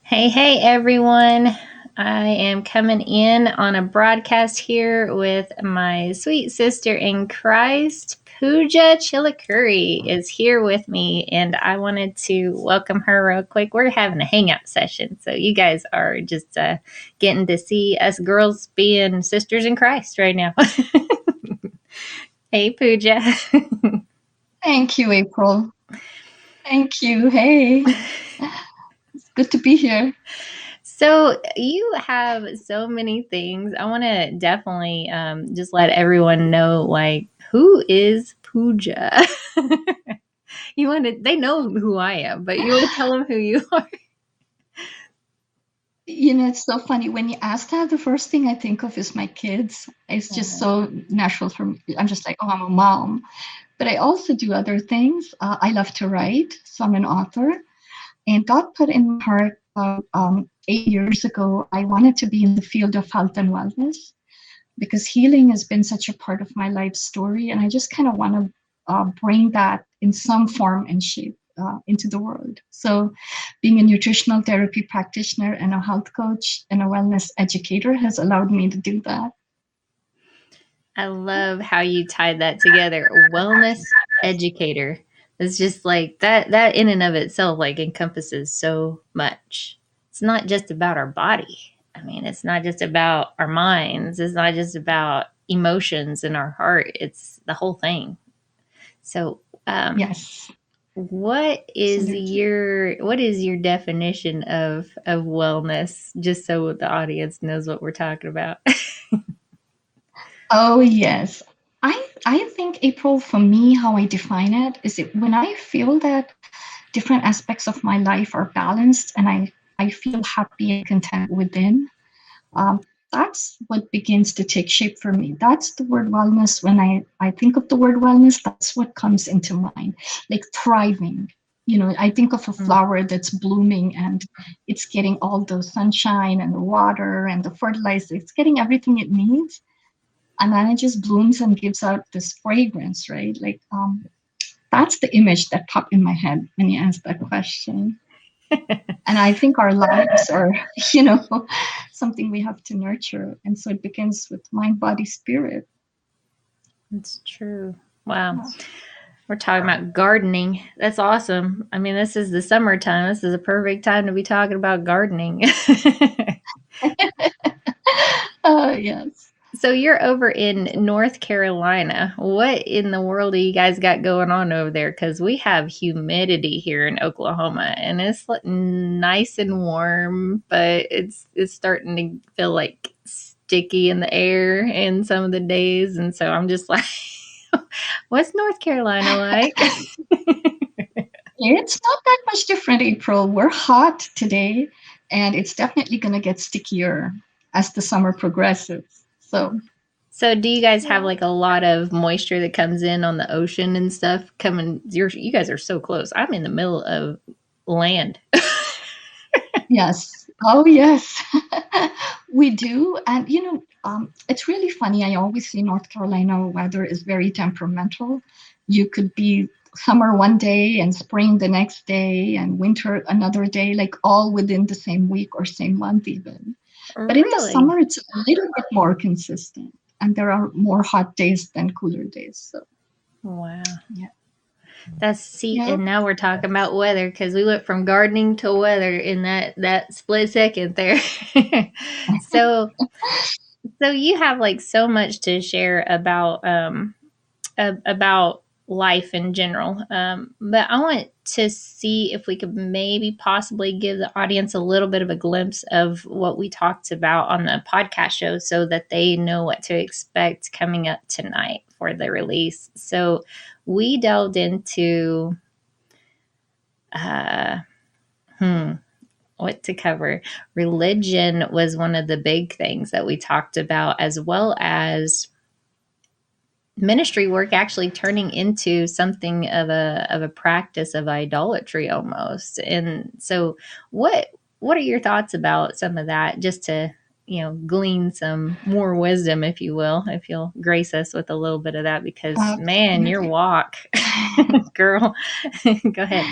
Hey, hey, everyone. I am coming in on a broadcast here with my sweet sister in Christ. Pooja Chilukuri is here with me, and I wanted to welcome her real quick. We're having a hangout session, so you guys are just getting to see us girls being sisters in Christ right now. Hey, Pooja. Thank you, April. Thank you. Hey, it's good to be here. So you have so many things. I want to definitely just let everyone know, like, who is Pooja? You want to? They know who I am, but you want to tell them who you are. It's so funny. When you ask that, the first thing I think of is my kids. It's just so natural for me. I'm just like, oh, I'm a mom. But I also do other things. I love to write, so I'm an author. And God put in my heart about 8 years ago, I wanted to be in the field of health and wellness because healing has been such a part of my life story. And I just kind of want to bring that in some form and shape into the world. So, being a nutritional therapy practitioner and a health coach and a wellness educator has allowed me to do that. I love how you tied that together. Wellness educator. It's just like that. That in and of itself like encompasses so much. It's not just about our body. I mean, it's not just about our minds. It's not just about emotions in our heart. It's the whole thing. So, Yes, absolutely. what is your definition of wellness? Just so the audience knows what we're talking about. Oh, yes. I think, April, for me, how I define it is it when I feel that different aspects of my life are balanced and I feel happy and content within. Um, that's what begins to take shape for me. That's the word wellness. When I think of the word wellness, that's what comes into mind. Like thriving. I think of a flower that's blooming and it's getting all the sunshine and the water and the fertilizer. It's getting everything it needs. And then it just blooms and gives out this fragrance, right? Like that's the image that popped in my head when you asked that question. And I think our lives are, you know, something we have to nurture. And so it begins with mind, body, spirit. It's true. Wow. We're talking about gardening. That's awesome. I mean, this is the summertime. This is a perfect time to be talking about gardening. Yes. So you're over in North Carolina. What in the world do you guys got going on over there? Because we have humidity here in Oklahoma, and it's nice and warm, but it's starting to feel like sticky in the air in some of the days, and so I'm just like, what's North Carolina like? It's not that much different, April. We're hot today, and it's definitely going to get stickier as the summer progresses. So, So do you guys have yeah. like a lot of moisture that comes in on the ocean and stuff coming? You guys are so close. I'm in the middle of land. Yes. Oh, yes. We do. And, it's really funny. I always say North Carolina weather is very temperamental. You could be summer one day and spring the next day and winter another day, like all within the same week or same month, even. But in the Really? summer, it's a little bit more consistent. And there are more hot days than cooler days. So, Wow. yeah. That's see, Yeah. and now we're talking about weather because we went from gardening to weather in that split second there. so so you have like so much to share about life in general. But I want to see if we could maybe possibly give the audience a little bit of a glimpse of what we talked about on the podcast show so that they know what to expect coming up tonight for the release. So we delved into uh, hmm, what to cover. Religion was one of the big things that we talked about, as well as ministry work actually turning into something of a practice of idolatry almost. And so what are your thoughts about some of that, just to glean some more wisdom, if you will, if you'll grace us with a little bit of that, because man, your Absolutely. walk, girl. Go ahead.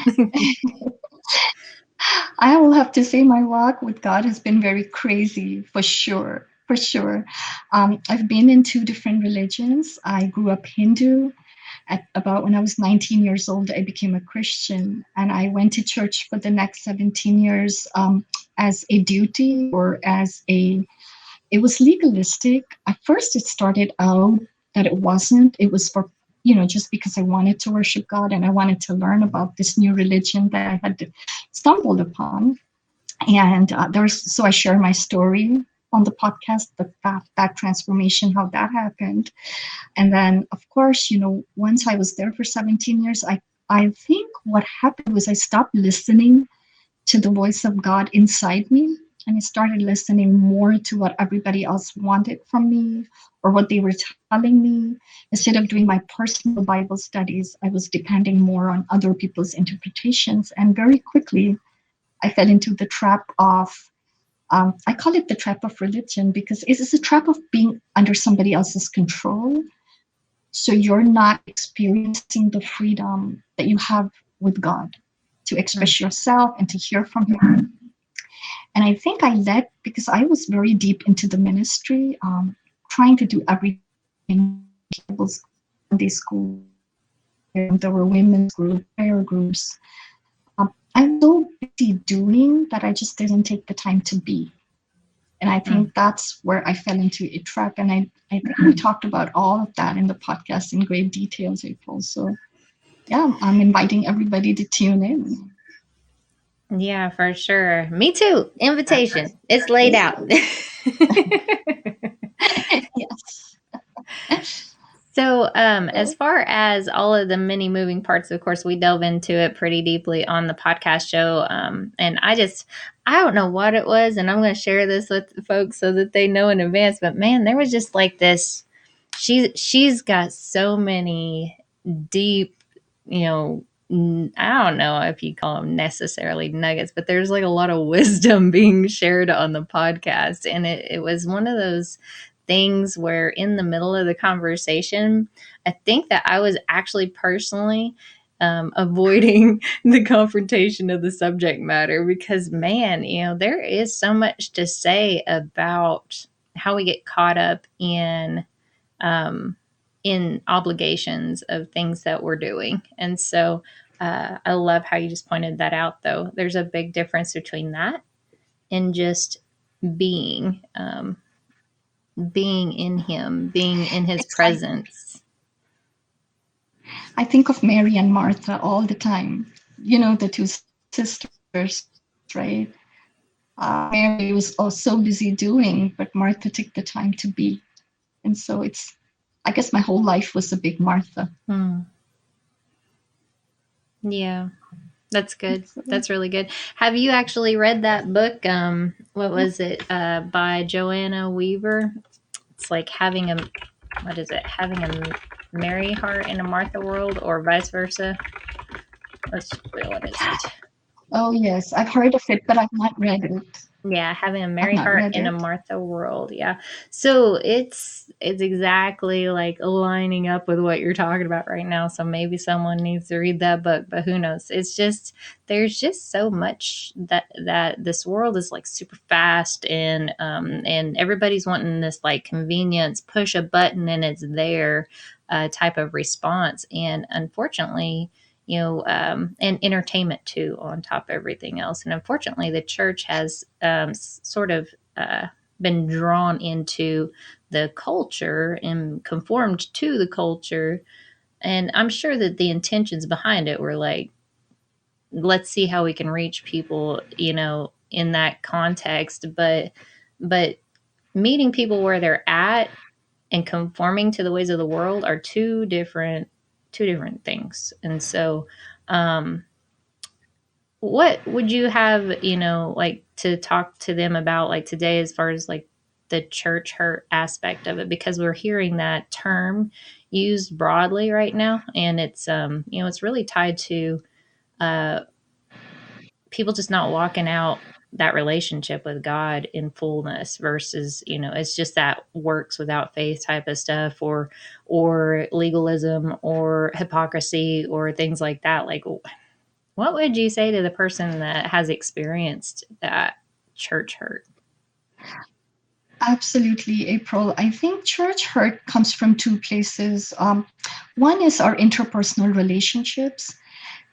I will have to say my walk with God has been very crazy for sure. For sure. I've been in two different religions. I grew up Hindu. At about when I was 19 years old, I became a Christian, and I went to church for the next 17 years as a duty or as a. It was legalistic. At first, it started out that it wasn't. It was for just because I wanted to worship God and I wanted to learn about this new religion that I had stumbled upon. And so I share my story on the podcast, that transformation, how that happened. And then, of course, once I was there for 17 years, I think what happened was I stopped listening to the voice of God inside me. And I started listening more to what everybody else wanted from me or what they were telling me. Instead of doing my personal Bible studies, I was depending more on other people's interpretations. And very quickly, I fell into the trap of, I call it the trap of religion because it is a trap of being under somebody else's control. So you're not experiencing the freedom that you have with God to Mm. express yourself and to hear from Him. And I think I led because I was very deep into the ministry, trying to do everything. There was Sunday school, there were women's groups, prayer groups. I'm so busy doing that I just didn't take the time to be. And I Mm. think that's where I fell into a trap. And I think we talked about all of that in the podcast in great details, April. So yeah, I'm inviting everybody to tune in. Yeah, for sure. Me too. Invitation. It's laid out. Yes. So, as So, far as all of the many moving parts, of course, we delve into it pretty deeply on the podcast show. And I don't know what it was, and I'm going to share this with folks so that they know in advance. But man, there was just like this. She's got so many deep, you know, I don't know if you call them necessarily nuggets, but there's like a lot of wisdom being shared on the podcast. And it was one of those things where in the middle of the conversation, I think that I was actually personally avoiding the confrontation of the subject matter because, man, there is so much to say about how we get caught up um, in obligations of things that we're doing. And so I love how you just pointed that out, though. There's a big difference between that and just being, being in Him, being in His it's like presence. I think of Mary and Martha all the time. The two sisters, right? Mary was also busy doing, but Martha took the time to be. And so I guess my whole life was a big Martha. Hmm. Yeah, that's good. So, That's really good. Have you actually read that book? What was it? By Joanna Weaver. It's like having a, what is it? Having a Mary heart in a Martha world, or vice versa. What is it? oh, yes, I've heard of it, but I've not read it. Yeah, having a I've Mary not heart read in a it. Martha world. Yeah. So it's exactly like lining up with what you're talking about right now. So maybe someone needs to read that book, but who knows? It's just there's just so much that this world is like super fast and everybody's wanting this like convenience, push a button and it's there type of response. And unfortunately, and entertainment too on top of everything else. And unfortunately, the church has sort of been drawn into the culture and conformed to the culture. And I'm sure that the intentions behind it were like, let's see how we can reach people, in that context. But meeting people where they're at and conforming to the ways of the world are two different things. And so um what would you have, like to talk to them about like today as far as like the church hurt aspect of it, because we're hearing that term used broadly right now, and it's really tied to uh people just not walking out that relationship with God in fullness versus, it's just that works without faith type of stuff, or legalism or hypocrisy or things like that. Like, What would you say to the person that has experienced that church hurt? Absolutely, April. I think church hurt comes from two places. One is our interpersonal relationships.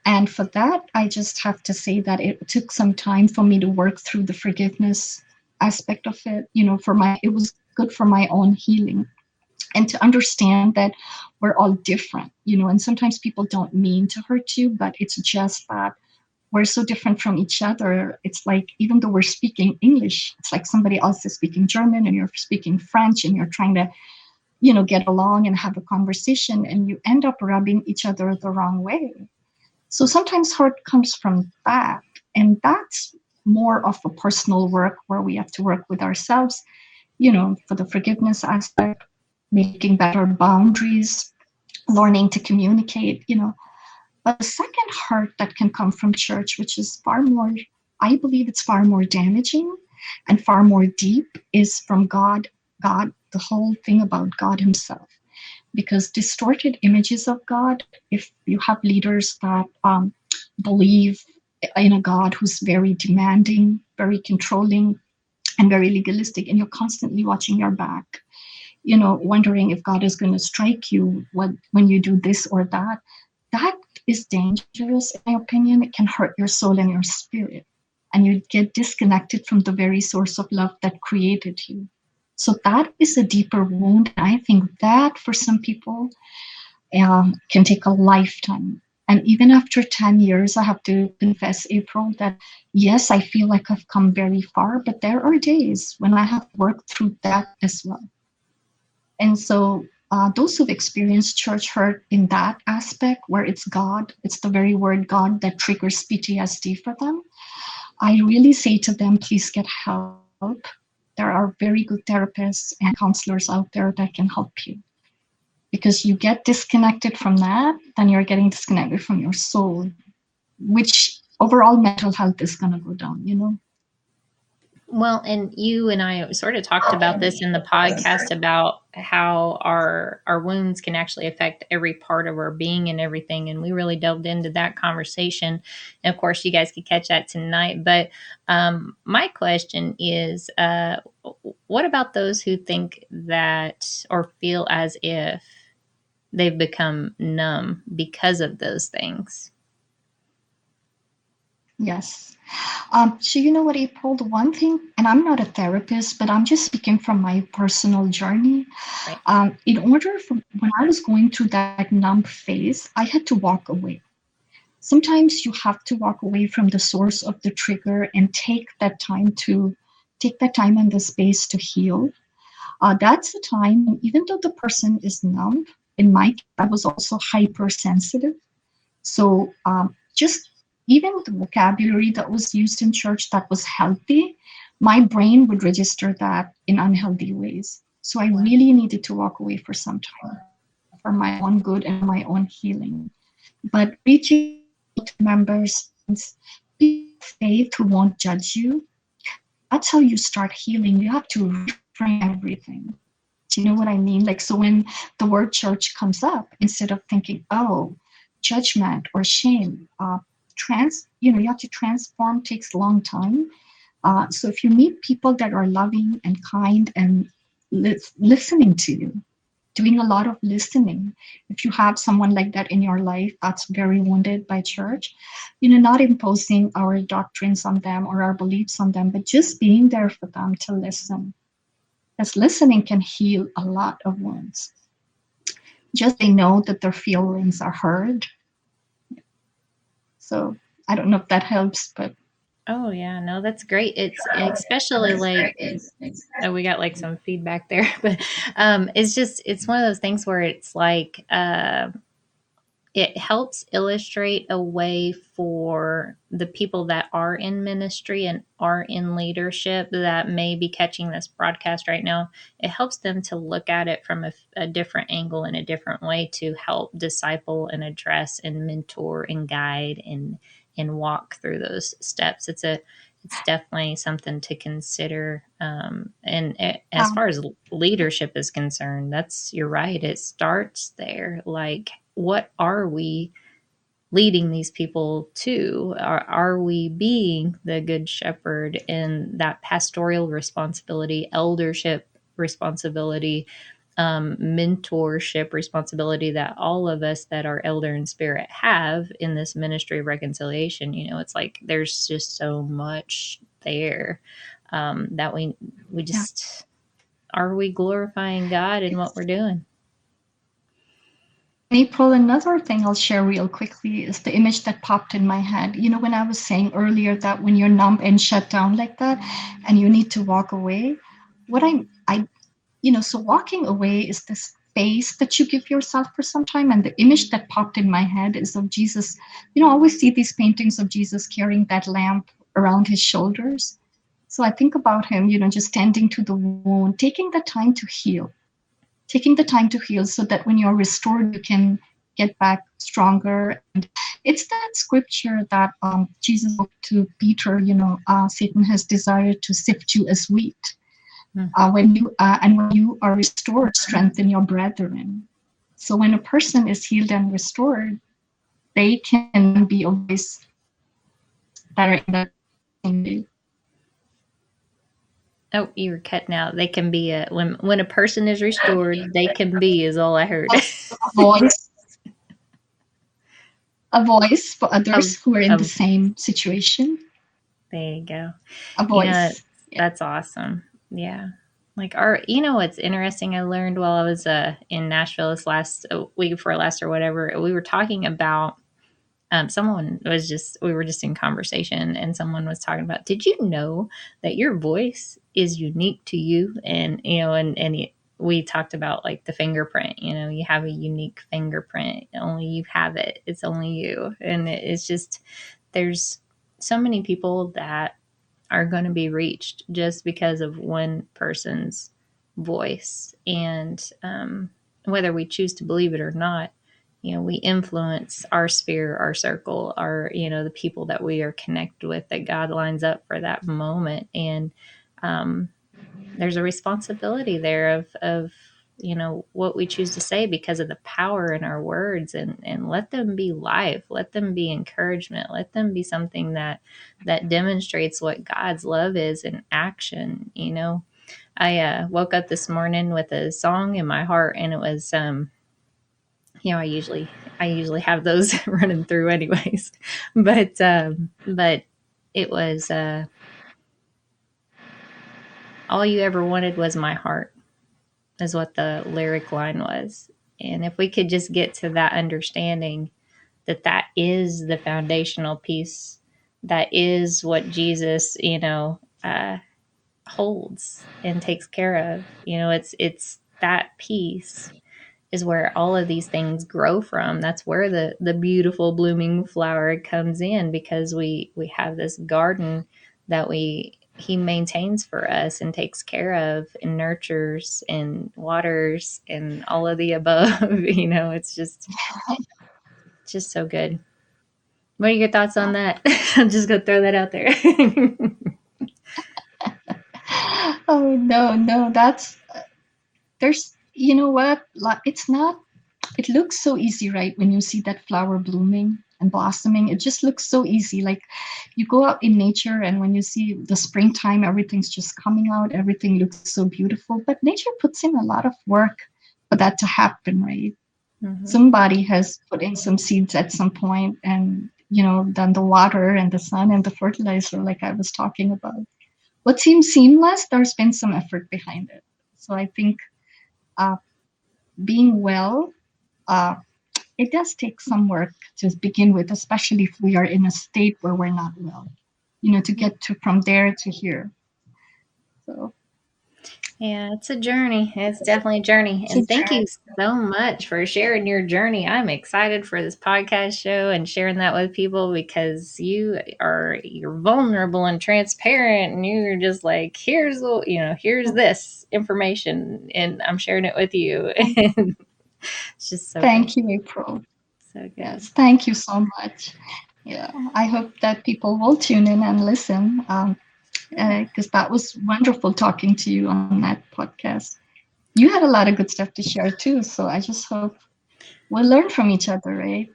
And for that, I just have to say that it took some time for me to work through the forgiveness aspect of it. It was good for my own healing and to understand that we're all different, and sometimes people don't mean to hurt you, but it's just that we're so different from each other. It's like, even though we're speaking English, it's like somebody else is speaking German and you're speaking French and you're trying to, get along and have a conversation, and you end up rubbing each other the wrong way. So sometimes hurt comes from that. And that's more of a personal work where we have to work with ourselves, for the forgiveness aspect, making better boundaries, learning to communicate, But the second hurt that can come from church, which is far more, I believe it's far more damaging and far more deep, is from God. God, the whole thing about God Himself. Because distorted images of God, if you have leaders that believe in a God who's very demanding, very controlling, and very legalistic, and you're constantly watching your back, wondering if God is going to strike you when you do this or that, that is dangerous, in my opinion. It can hurt your soul and your spirit. And you get disconnected from the very source of love that created you. So that is a deeper wound. I think that for some people can take a lifetime. And even after 10 years, I have to confess, April, that yes, I feel like I've come very far, but there are days when I have worked through that as well. And so, those who've experienced church hurt in that aspect, where it's God, it's the very word God that triggers PTSD for them, I really say to them, please get help. There are very good therapists and counselors out there that can help you. Because you get disconnected from that, then you're getting disconnected from your soul, which overall mental health is going to go down. Well, and you and I sort of talked about this in the podcast about how our wounds can actually affect every part of our being and everything, and we really delved into that conversation. And of course, you guys could catch that tonight. But my question is, what about those who think that or feel as if they've become numb because of those things? Yes. So you know what, April, the one thing, and I'm not a therapist, but I'm just speaking from my personal journey. Right. In order for when I was going through that numb phase, I had to walk away. Sometimes you have to walk away from the source of the trigger and take that time and the space to heal. That's the time, even though the person is numb, in my case, I was also hypersensitive. So just even with the vocabulary that was used in church that was healthy, my brain would register that in unhealthy ways. So I really needed to walk away for some time for my own good and my own healing. But reaching out to members, people of faith who won't judge you, that's how you start healing. You have to reframe everything. Do you know what I mean? Like, so when the word church comes up, instead of thinking, oh, judgment or shame, you have to transform, takes a long time. So if you meet people that are loving and kind and listening to you, doing a lot of listening, if you have someone like that in your life that's very wounded by church, not imposing our doctrines on them or our beliefs on them, but just being there for them to listen. Because listening can heal a lot of wounds. Just they know that their feelings are heard. So I don't know if that helps, but Oh yeah, no, that's great. It's especially like, oh, we got like some feedback there, but it's just it's one of those things where it's like it helps illustrate a way for the people that are in ministry and are in leadership that may be catching this broadcast right now. It helps them to look at it from a different angle and a different way to help disciple and address and mentor and guide and walk through those steps. It's definitely something to consider. As um, far as leadership is concerned, that's you're right. It starts there. Like, what are we? leading these people to? Are we being the good shepherd in that pastoral responsibility, eldership responsibility, mentorship responsibility that all of us that are elder in spirit have in this ministry of reconciliation? You know, it's like there's just so much there, that we Yeah. just, are we glorifying God in what It's we're doing? April, another thing I'll share real quickly is the image that popped in my head. You know, when I was saying earlier that when you're numb and shut down like that and you need to walk away, what I so walking away is this space that you give yourself for some time. And the image that popped in my head is of Jesus. You know, I always see these paintings of Jesus carrying that lamp around his shoulders. So I think about him, just tending to the wound, taking the time to heal so that when you're restored, you can get back stronger. And it's that scripture that Jesus spoke to Peter, Satan has desired to sift you as wheat. When you are restored, strengthen your brethren. So when a person is healed and restored, they can be a voice that are in that same day. Oh, you were cutting out. They can be a, when a person is restored, they can be, is all I heard. A voice, a voice for of others who are in the of same situation. There you go. A You know, voice. Yeah. that's awesome. Yeah. Like our, you know, what's interesting, I learned while I was in Nashville this last week before last or whatever, we were talking about, someone was just, we were just in conversation and someone was talking about, did you know that your voice is unique to you? And, you know, we talked about like the fingerprint, you know, you have a unique fingerprint, only you have it. It's only you. And it's just, there's so many people that are going to be reached just because of one person's voice. And whether we choose to believe it or not, you know, we influence our sphere, our circle, our, you know, the people that we are connected with, that God lines up for that moment. And um, there's a responsibility there of, you know, what we choose to say because of the power in our words, and let them be life, let them be encouragement, let them be something that demonstrates what God's love is in action. You know, I woke up this morning with a song in my heart, and it was you know, I usually have those running through anyways, but it was all you ever wanted was my heart, is what the lyric line was. And if we could just get to that understanding that that is the foundational piece, that is what Jesus, you know, holds and takes care of. You know, it's that piece is where all of these things grow from. That's where the beautiful blooming flower comes in, because we have this garden that we he maintains for us and takes care of and nurtures and waters and all of the above. You know, it's just so good. What are your thoughts on that? I'm just gonna throw that out there. Oh no, no, that's there's you know what? It's not. It looks so easy, right? When you see that flower blooming and blossoming, it just looks so easy. Like you go out in nature, and when you see the springtime, everything's just coming out. Everything looks so beautiful. But nature puts in a lot of work for that to happen, right? Hmm. Somebody has put in some seeds at some point, and done the water and the sun and the fertilizer, like I was talking about. What seems seamless, there's been some effort behind it. So I think uh, being well, uh, it does take some work to begin with, especially if we are in a state where we're not well, to get to from there to here. So Yeah, it's a journey. It's definitely a journey. it's a And thank journey. you so much for sharing your journey. I'm excited for this podcast show and sharing that with people, because you're vulnerable and transparent, and you're just like, here's this information, and I'm sharing it with you. And it's just so good. Thank you, April. So good. Yes, thank you so much. Yeah, I hope that people will tune in and listen, because that was wonderful talking to you on that podcast. You had a lot of good stuff to share too, so I just hope we'll learn from each other, right?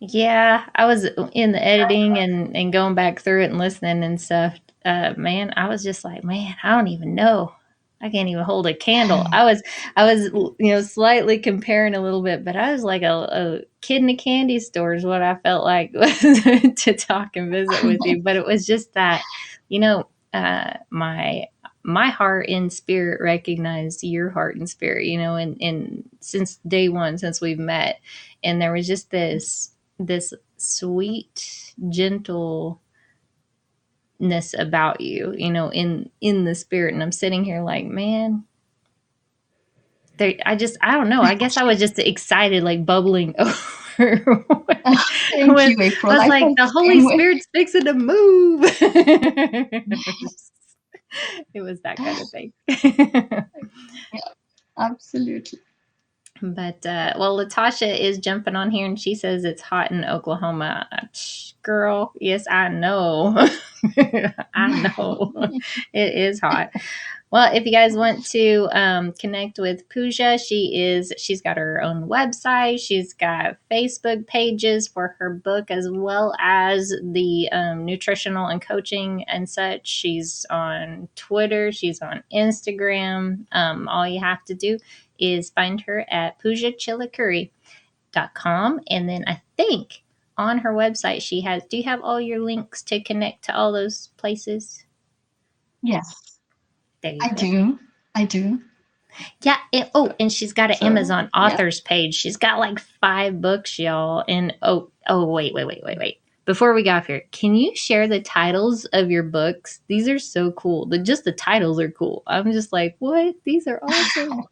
Yeah, I was in the editing and going back through it and listening and stuff. Man, I was just like, man, I don't even know. I can't even hold a candle. I was, slightly comparing a little bit, but I was like a kid in a candy store is what I felt like to talk and visit with you. But it was just that, you know, my heart and spirit recognized your heart and spirit, and since day one, since we've met, and there was just this sweet gentleness about you, in the spirit. And I'm sitting here like, man, I don't know, I guess I was just excited, like bubbling over Thank when you, April. I was I like, felt the the Holy same way. Spirit's fixing to move. It was that kind of thing. Yeah, absolutely. But well, Latasha is jumping on here and she says it's hot in Oklahoma. Girl, yes, I know. I know. It is hot. Well, if you guys want to connect with Pooja, she's got her own website. She's got Facebook pages for her book as well as the nutritional and coaching and such. She's on Twitter. She's on Instagram. All you have to do is find her at PoojaChilukuri.com, and then I think on her website she has. Do you have all your links to connect to all those places? Yes, There you I go. do. I do. Yeah. And she's got an So, Amazon yeah. authors page. She's got like 5 books, y'all. And wait. Before we get off here, can you share the titles of your books? These are so cool. Just the titles are cool. I'm just like, what? These are awesome.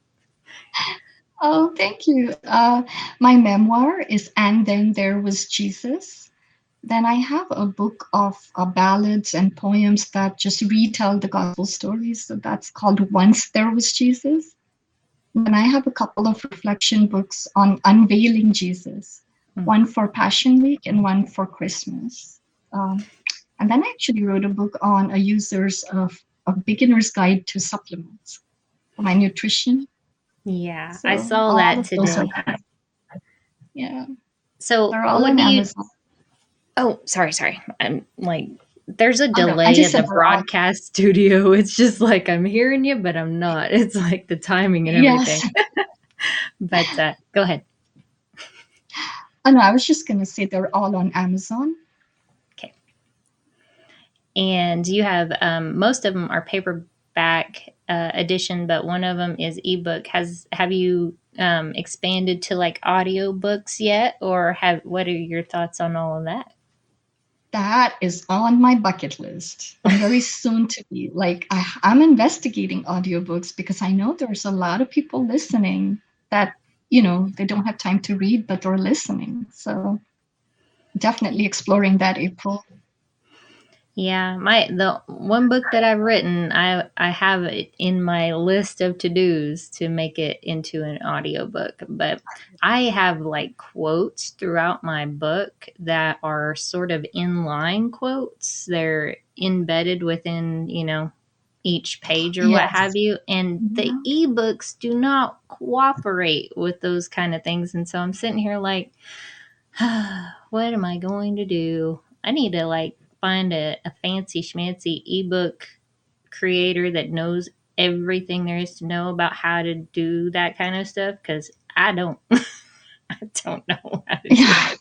Oh, thank you. My memoir is And Then There Was Jesus. Then I have a book of ballads and poems that just retell the gospel stories. So that's called Once There Was Jesus. Then I have a couple of reflection books on unveiling Jesus, Mm. one for Passion Week and one for Christmas. Um, and then I actually wrote a book on a user's of a beginner's guide to supplements for my nutrition. Yeah, I So saw all that of those are, today. yeah, So, they're all what on do you? Amazon. Oh, sorry. I'm like, there's a Oh no, I delay just in said the they're all. broadcast studio. It's just like I'm hearing you, but I'm not. It's like the timing and everything. Yes. But go ahead. Oh no, I was just gonna say they're all on Amazon. Okay. And you have most of them are paperback edition, but one of them is ebook. Have you expanded to like audiobooks yet, or have what are your thoughts on all of that? That is on my bucket list. I'm very soon to be like I'm investigating audiobooks because I know there's a lot of people listening that they don't have time to read, but they're listening. So definitely exploring that, April. Yeah, the one book that I've written, I have it in my list of to-dos to make it into an audiobook, but I have like quotes throughout my book that are sort of inline quotes. They're embedded within, each page or what have Yes. you, and the Yeah. ebooks do not cooperate with those kind of things. And so I'm sitting here like, what am I going to do? I need to like find a fancy schmancy ebook creator that knows everything there is to know about how to do that kind of stuff, because I don't. I don't know how to do Yeah. it.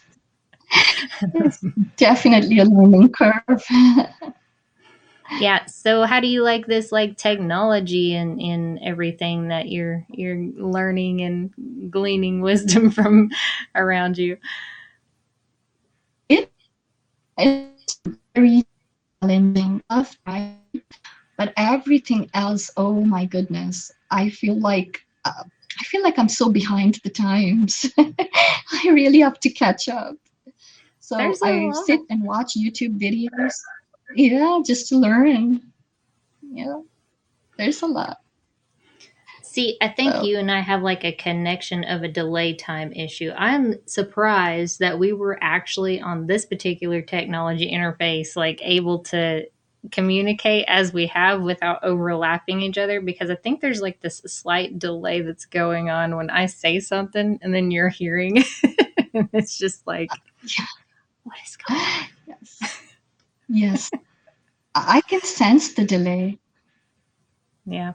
It's definitely a learning curve. Yeah. So how do you like this like technology and in everything that you're learning and gleaning wisdom from around you? It is very challenging, right? But everything else, oh my goodness, I feel like I'm so behind the times. I really have to catch up. So There's a I lot. sit and watch YouTube videos. Yeah, just to learn. Yeah, there's a lot. See, I think So you and I have like a connection of a delay time issue. I'm surprised that we were actually on this particular technology interface, like able to communicate as we have without overlapping each other, because I think there's like this slight delay that's going on when I say something and then you're hearing it. It's just like, Yeah. What is going on? Yes. Yes. I can sense the delay. Yeah.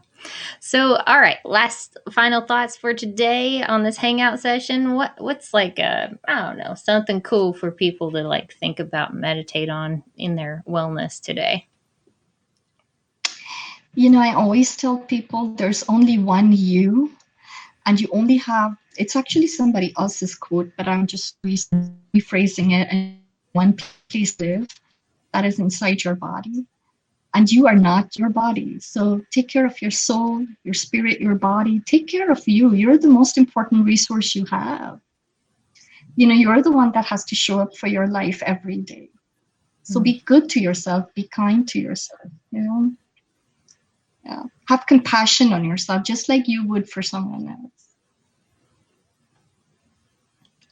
So, all right, last final thoughts for today on this hangout session. What's like I don't know, something cool for people to like think about, meditate on in their wellness today? I always tell people there's only one you, and you only have, it's actually somebody else's quote, but I'm just rephrasing it, and one place to live that is inside your body. And you are not your body. So take care of your soul, your spirit, your body. Take care of you. You're the most important resource you have. You're the one that has to show up for your life every day. So Mm. be good to yourself, be kind to yourself. Yeah. Have compassion on yourself, just like you would for someone else.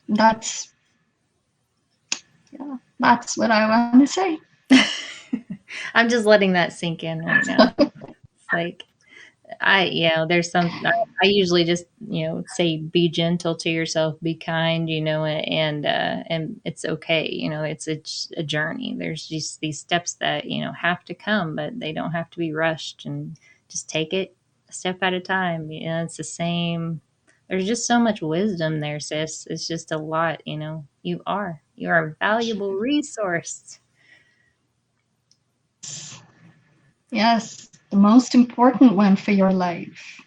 That's, yeah, that's what I want to say. I'm just letting that sink in right now. It's like there's I usually just, say be gentle to yourself, be kind, and it's okay. It's a journey. There's just these steps that, have to come, but they don't have to be rushed, and just take it a step at a time. It's the same. There's just so much wisdom there, sis. It's just a lot, you are a valuable resource. Yes, the most important one for your life.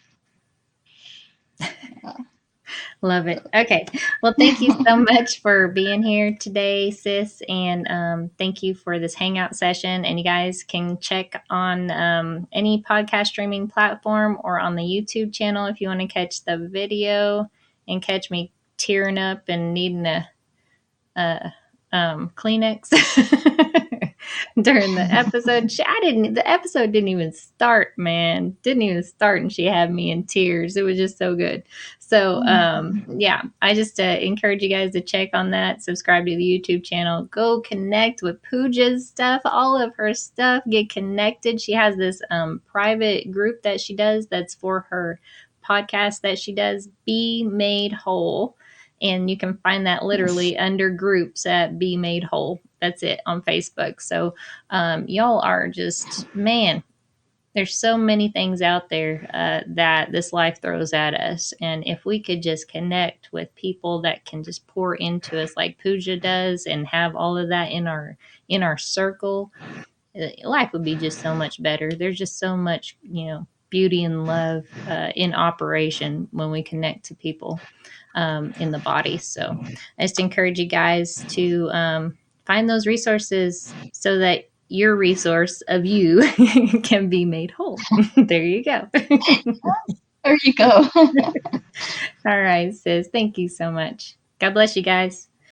Love it. Okay. Well, thank you so much for being here today, sis. And thank you for this hangout session. And you guys can check on any podcast streaming platform or on the YouTube channel if you want to catch the video and catch me tearing up and needing a Kleenex during the episode. The episode didn't even start, man. Didn't even start, and she had me in tears. It was just so good. So, yeah, I just encourage you guys to check on that. Subscribe to the YouTube channel. Go connect with Pooja's stuff, all of her stuff. Get connected. She has this private group that she does that's for her podcast that she does, Be Made Whole, and you can find that Yes. literally under groups at Be Made Whole. That's it on Facebook. So y'all are just, man, there's so many things out there that this life throws at us, and if we could just connect with people that can just pour into us like Pooja does, and have all of that in our circle, life would be just so much better. There's just so much, beauty and love in operation when we connect to people in the body. So I just encourage you guys to find those resources so that your resource of you can be made whole. There you go. There you go. All right, sis. Thank you so much. God bless you guys.